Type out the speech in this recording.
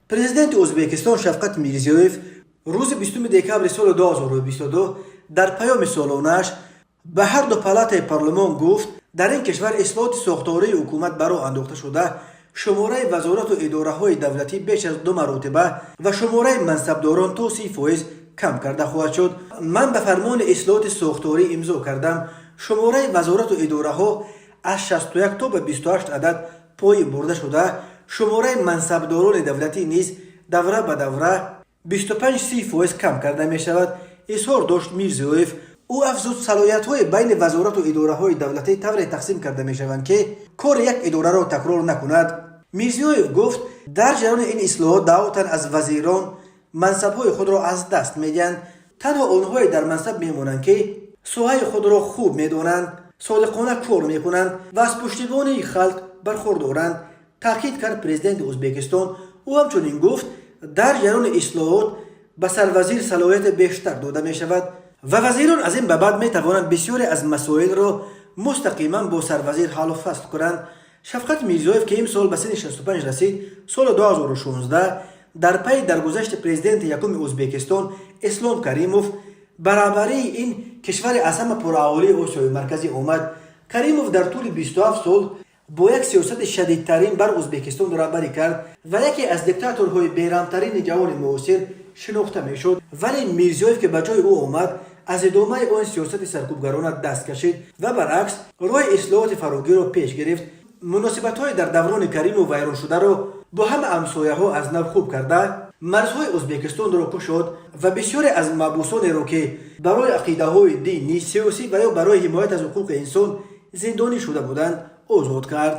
президенти Узбекистон Шавкат Мирзиёев рӯзи 20 декабри соли 2022 дар паёми солонааш ба ҳар ду палатаи парлумон гуфт, дар ин кишвар ислоҳоти сохтории ҳукумат ба роҳ андохта шуда, шумораи вазорату идораҳои давлатӣ беш аз 2 маротиба ва шумораи мансабдорон то 30% кам карда хоҳад шуд. Ман ба фармони ислоҳоти сохторӣ имзо кардам. шумораи вазорату идораҳо аз 61 то ба 28 адад поин бурда шуда, шумораи мансабдорони давлатӣ низ давра ба давра 25-30% кам карда мешавад. изҳор дошт Мирзиёев. ӯ афзуд, салоҳиятҳои байни вазорату идораҳои давлатӣ тавре тақсим карда мешаванд, ки кори як идораро такрор накунад. Мирзиёев гуфт, дар ҷараёни ин ислоҳот даъвотан аз вазирон мансабҳои худро аз даст медиҳанд. танҳо онҳое дар мансаб мемонанд, ки соҳаи худро хуб медонанд, содиқона кор мекунанд ва аз пуштибони халқ бархӯр доранд, таъкид кард президенти Узбекистон. ӯ ҳамчунин гуфт, дар ҷараёни ислоҳот ба сарвазир салоҳияти бештар дода мешавад ва вазирон аз ин ба баъд метавонанд бисёре аз масоилро мустақиман бо сарвазир ҳаллу фасл кунанд. Шавкат Мирзиёев, ки имсол ба синни 65 расид, соли 2016 дар пайи даргузашти президенти якуми Узбекистон Ислом Каримов ба раҳбарии ин кишвари аз ҳама пураҳолии Осиёи марказӣ омад. Каримов дар тӯли 27 сол бо як сиёсати шадидтарин бар Узбекистон раҳбарӣ кард ва яке аз диктаторҳои берамтарини ҷавони муосир шинохта мешуд. Вале Мирзиёев, ки ба ҷои ӯ омад, аз идомаи он сиёсати саркӯбгарона даст кашид ва баръакс роҳи ислоҳоти фароғиро пеш гирифт. муносибатҳои дар даврони Каримов вайроншударо бо ҳама ҳамсояҳо аз нав хуб карда, марзҳои Ӯзбекистонро кушод ва бисёре аз маҳбусонеро, ки барои ақидаҳои динӣ, сиёсӣ ва ё барои ҳимоят аз ҳуқуқи инсон зиндонӣ шуда буданд, озод кард.